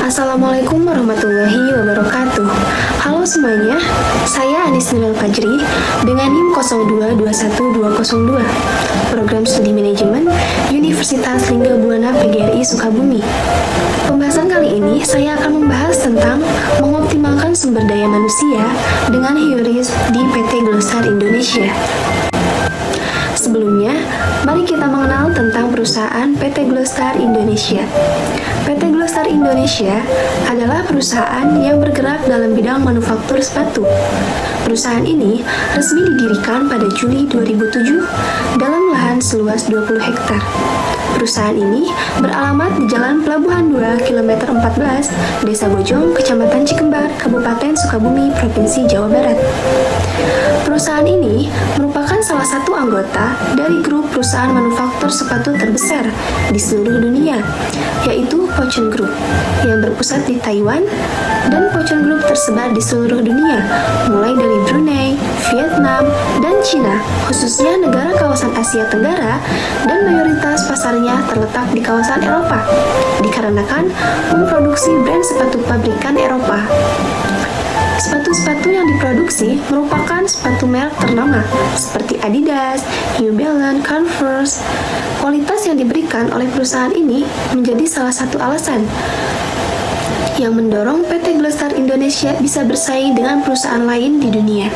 Assalamualaikum warahmatullahi wabarakatuh. Halo semuanya, saya Anis Nurul Fajri dengan NIM 0221202, Program Studi Manajemen Universitas Lingga Buana PGRI Sukabumi. Pembahasan kali ini saya akan membahas tentang mengoptimalkan sumber daya manusia dengan HIURIS di PT Glostar Indonesia. Sebelumnya, mari kita mengenal tentang perusahaan PT Glostar Indonesia. PT Glostar Indonesia adalah perusahaan yang bergerak dalam bidang manufaktur sepatu. Perusahaan ini resmi didirikan pada Juli 2007 dalam lahan seluas 20 hektar. Perusahaan ini beralamat di Jalan Pelabuhan 2, Kilometer 14, Desa Bojong, Kecamatan Cikembar, Kabupaten Sukabumi, Provinsi Jawa Barat. Perusahaan ini merupakan salah satu anggota dari grup perusahaan manufaktur sepatu terbesar di seluruh dunia, yaitu Fosun Group, yang berpusat di Taiwan, dan Fosun Group tersebar di seluruh dunia, mulai dari Brunei, Vietnam, dan Cina, khususnya negara kawasan Asia Tenggara, dan mayoritas pasarnya terletak di kawasan Eropa, dikarenakan memproduksi brand sepatu pabrikan Eropa. Sepatu-sepatu yang diproduksi merupakan sepatu merek ternama seperti Adidas, New Balance, Converse. Kualitas yang diberikan oleh perusahaan ini menjadi salah satu alasan yang mendorong PT Glostar Indonesia bisa bersaing dengan perusahaan lain di dunia.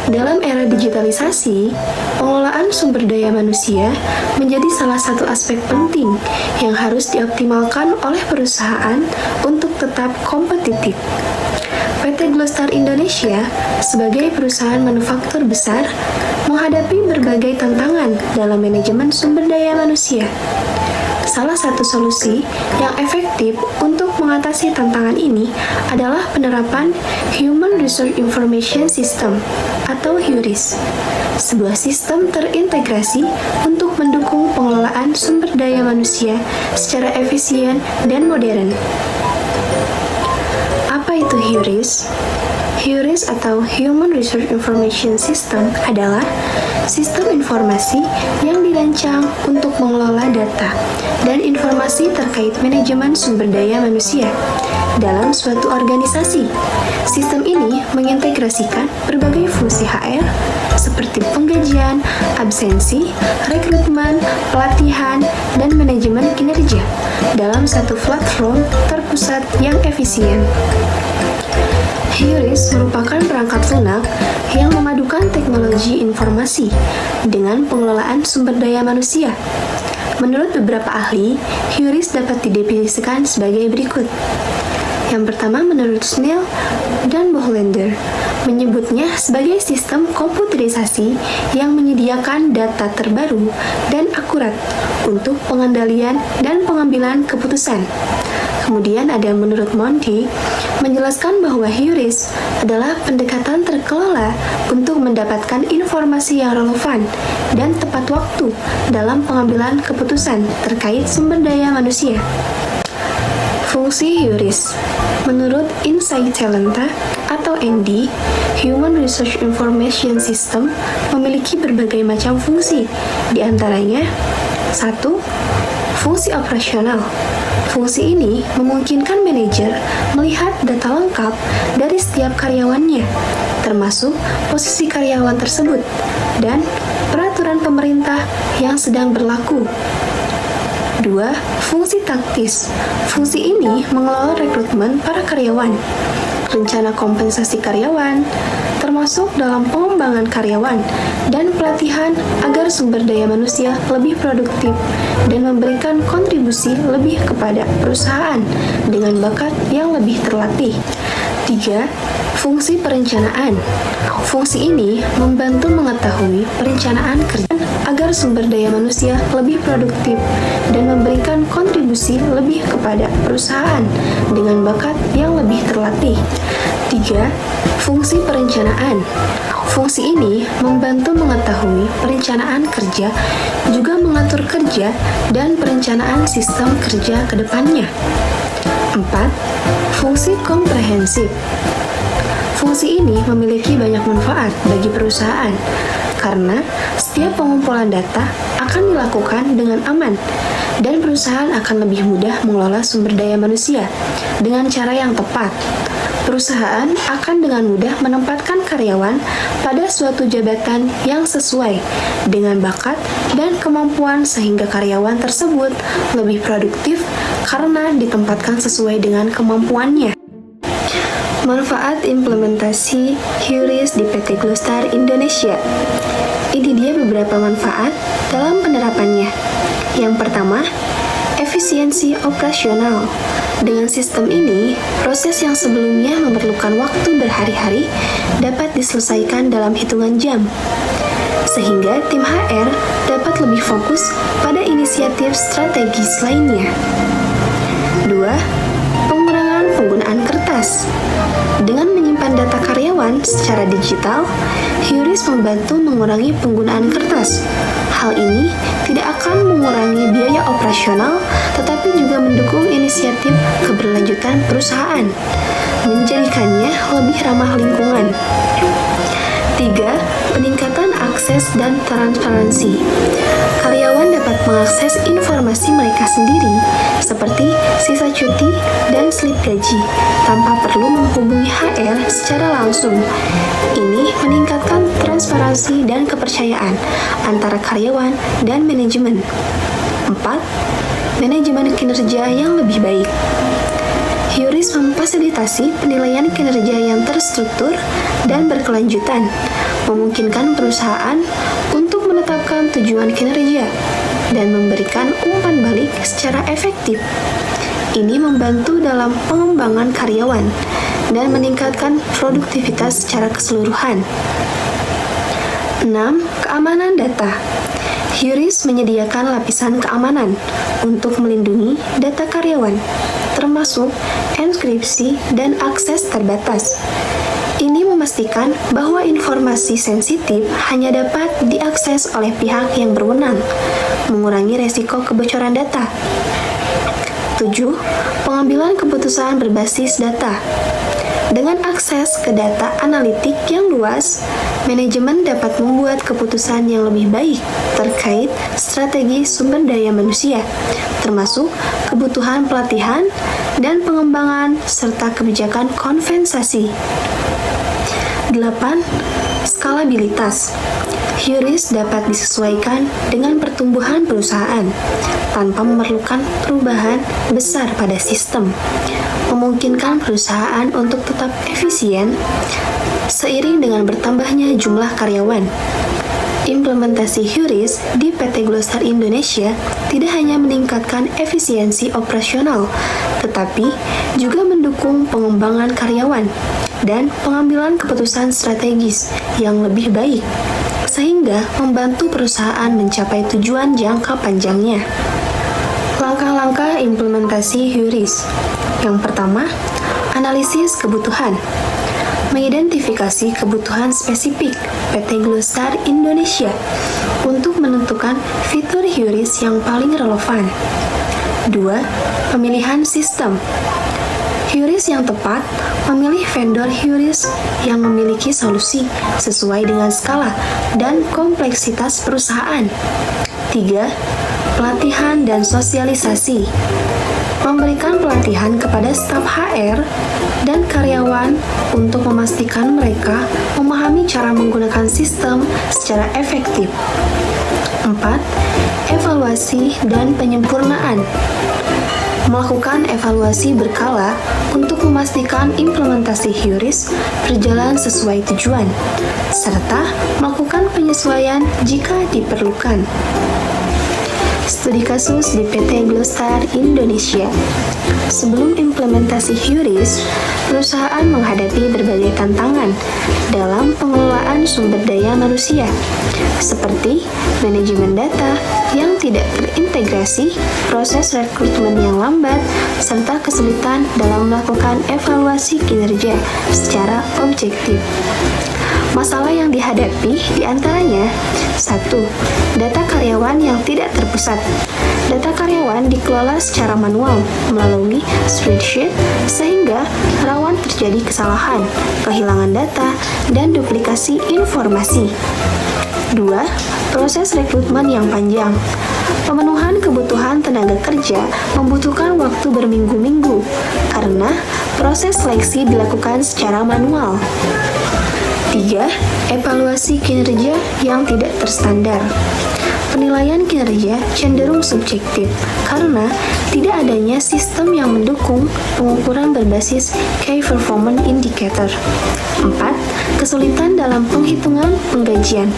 Dalam era digitalisasi, pengelolaan sumber daya manusia menjadi salah satu aspek penting yang harus dioptimalkan oleh perusahaan untuk tetap kompetitif. PT Glostar Indonesia sebagai perusahaan manufaktur besar menghadapi berbagai tantangan dalam manajemen sumber daya manusia. Salah satu solusi yang efektif untuk mengatasi tantangan ini adalah penerapan Human Resource Information System atau HIURIS, sebuah sistem terintegrasi untuk mendukung pengelolaan sumber daya manusia secara efisien dan modern. Apa itu HIURIS? HIURIS atau Human Resource Information System adalah sistem informasi yang dirancang untuk mengelola data dan informasi terkait manajemen sumber daya manusia dalam suatu organisasi. Sistem ini mengintegrasikan berbagai fungsi HR seperti penggajian, absensi, rekrutmen, pelatihan, dan manajemen kinerja dalam satu platform terpusat yang efisien. HIURIS merupakan perangkat lunak yang memadukan teknologi informasi dengan pengelolaan sumber daya manusia. Menurut beberapa ahli, HIURIS dapat didefinisikan sebagai berikut. Yang pertama, menurut Snell dan Bohlander, menyebutnya sebagai sistem komputerisasi yang menyediakan data terbaru dan akurat untuk pengendalian dan pengambilan keputusan. Kemudian ada menurut Monty, menjelaskan bahwa HIURIS adalah pendekatan terkelola untuk mendapatkan informasi yang relevan dan tepat waktu dalam pengambilan keputusan terkait sumber daya manusia. Fungsi HIURIS. Menurut Insight Talenta atau ND, Human Resource Information System memiliki berbagai macam fungsi, di antaranya 1. Fungsi operasional. Fungsi ini memungkinkan manajer melihat data lengkap dari setiap karyawannya, termasuk posisi karyawan tersebut dan peraturan pemerintah yang sedang berlaku. 2. Fungsi taktis. Fungsi ini mengelola rekrutmen para karyawan, rencana kompensasi karyawan, termasuk dalam pengembangan karyawan dan pelatihan agar sumber daya manusia lebih produktif dan memberikan kontribusi lebih kepada perusahaan dengan bakat yang lebih terlatih. 3. Fungsi perencanaan. Fungsi ini membantu mengetahui perencanaan kerja agar sumber daya manusia lebih produktif dan memberikan kontribusi lebih kepada perusahaan dengan bakat yang lebih terlatih. 3. Fungsi perencanaan. Fungsi ini membantu mengetahui perencanaan kerja, juga mengatur kerja dan perencanaan sistem kerja ke depannya. 4. Fungsi komprehensif. Fungsi ini memiliki banyak manfaat bagi perusahaan karena setiap pengumpulan data akan dilakukan dengan aman dan perusahaan akan lebih mudah mengelola sumber daya manusia dengan cara yang tepat. Perusahaan akan dengan mudah menempatkan karyawan pada suatu jabatan yang sesuai dengan bakat dan kemampuan sehingga karyawan tersebut lebih produktif karena ditempatkan sesuai dengan kemampuannya. Manfaat implementasi HEURIS di PT Gloster Indonesia. Ini dia beberapa manfaat dalam penerapannya. Yang pertama, efisiensi operasional. Dengan sistem ini, proses yang sebelumnya memerlukan waktu berhari-hari dapat diselesaikan dalam hitungan jam, sehingga tim HR dapat lebih fokus pada inisiatif strategis lainnya. 2. Pengurangan penggunaan kertas. Dengan menyimpan data karyawan secara digital, HEURIS membantu mengurangi penggunaan kertas. Hal ini tidak akan mengurangi biaya operasional, tetapi juga mendukung inisiatif keberlanjutan perusahaan, menjadikannya lebih ramah lingkungan. 3. Peningkatan akses dan transparansi. Karyawan dapat mengakses informasi mereka sendiri, seperti sisa cuti dan slip gaji, tanpa perlu menghubungi HR secara langsung. Ini meningkatkan transparansi dan kepercayaan antara karyawan dan manajemen. 4. Manajemen kinerja yang lebih baik. HEURIS memfasilitasi penilaian kinerja yang terstruktur dan berkelanjutan, memungkinkan perusahaan untuk menetapkan tujuan kinerja dan memberikan umpan balik secara efektif. Ini membantu dalam pengembangan karyawan dan meningkatkan produktivitas secara keseluruhan. 6. Keamanan data. HEURIS menyediakan lapisan keamanan untuk melindungi data karyawan, termasuk enkripsi dan akses terbatas. Ini memastikan bahwa informasi sensitif hanya dapat diakses oleh pihak yang berwenang, mengurangi resiko kebocoran data. 7. Pengambilan keputusan berbasis data. Dengan akses ke data analitik yang luas, manajemen dapat membuat keputusan yang lebih baik terkait strategi sumber daya manusia, termasuk kebutuhan pelatihan dan pengembangan serta kebijakan kompensasi. 8. Skalabilitas. HEURIS dapat disesuaikan dengan pertumbuhan perusahaan tanpa memerlukan perubahan besar pada sistem, memungkinkan perusahaan untuk tetap efisien seiring dengan bertambahnya jumlah karyawan. Implementasi HEURIS di PT Gloster Indonesia tidak hanya meningkatkan efisiensi operasional, tetapi juga mendukung pengembangan karyawan dan pengambilan keputusan strategis yang lebih baik, sehingga membantu perusahaan mencapai tujuan jangka panjangnya. Langkah-langkah implementasi HEURIS. Yang pertama, analisis kebutuhan. Mengidentifikasi kebutuhan spesifik PT Gloster Indonesia untuk menentukan fitur HEURIS yang paling relevan. 2. Pemilihan sistem. HEURIS yang tepat memilih vendor HEURIS yang memiliki solusi sesuai dengan skala dan kompleksitas perusahaan. 3. Pelatihan dan sosialisasi. Memberikan pelatihan kepada staf HR dan karyawan untuk memastikan mereka memahami cara menggunakan sistem secara efektif. 4. Evaluasi dan penyempurnaan. Melakukan evaluasi berkala untuk memastikan implementasi HEURIS berjalan sesuai tujuan, serta melakukan penyesuaian jika diperlukan. Studi kasus di PT Gloster Indonesia. Sebelum implementasi HEURIS, perusahaan menghadapi berbagai tantangan dalam pengelolaan sumber daya manusia, seperti manajemen data yang tidak terintegrasi, proses rekrutmen yang lambat, serta kesulitan dalam melakukan evaluasi kinerja secara objektif. Masalah yang dihadapi diantaranya: 1. Data karyawan yang tidak terpusat. Data karyawan dikelola secara manual melalui spreadsheet sehingga rawan terjadi kesalahan, kehilangan data, dan duplikasi informasi. 2. Proses rekrutmen yang panjang. Pemenuhan kebutuhan tenaga kerja membutuhkan waktu berminggu-minggu karena proses seleksi dilakukan secara manual. 3. Evaluasi kinerja yang tidak terstandar. Penilaian kinerja cenderung subjektif karena tidak adanya sistem yang mendukung pengukuran berbasis Key Performance Indicator. 4. Kesulitan dalam penghitungan penggajian.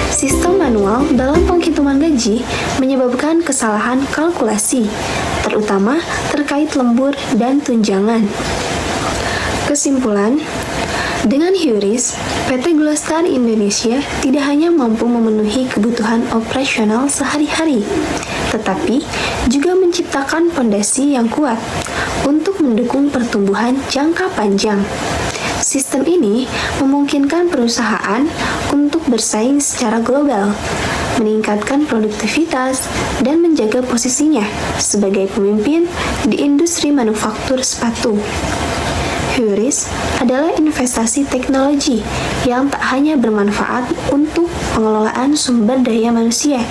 Sistem manual dalam penghitungan gaji menyebabkan kesalahan kalkulasi, terutama terkait lembur dan tunjangan. Kesimpulan, dengan Hyuris, PT Gula Star Indonesia tidak hanya mampu memenuhi kebutuhan operasional sehari-hari, tetapi juga menciptakan fondasi yang kuat untuk mendukung pertumbuhan jangka panjang. Sistem ini memungkinkan perusahaan untuk bersaing secara global, meningkatkan produktivitas, dan menjaga posisinya sebagai pemimpin di industri manufaktur sepatu. Hyuris adalah investasi teknologi yang tak hanya bermanfaat untuk pengelolaan sumber daya manusia,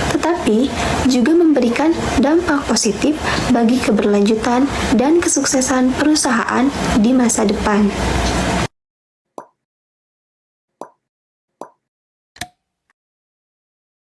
tetapi juga memberikan dampak positif bagi keberlanjutan dan kesuksesan perusahaan di masa depan.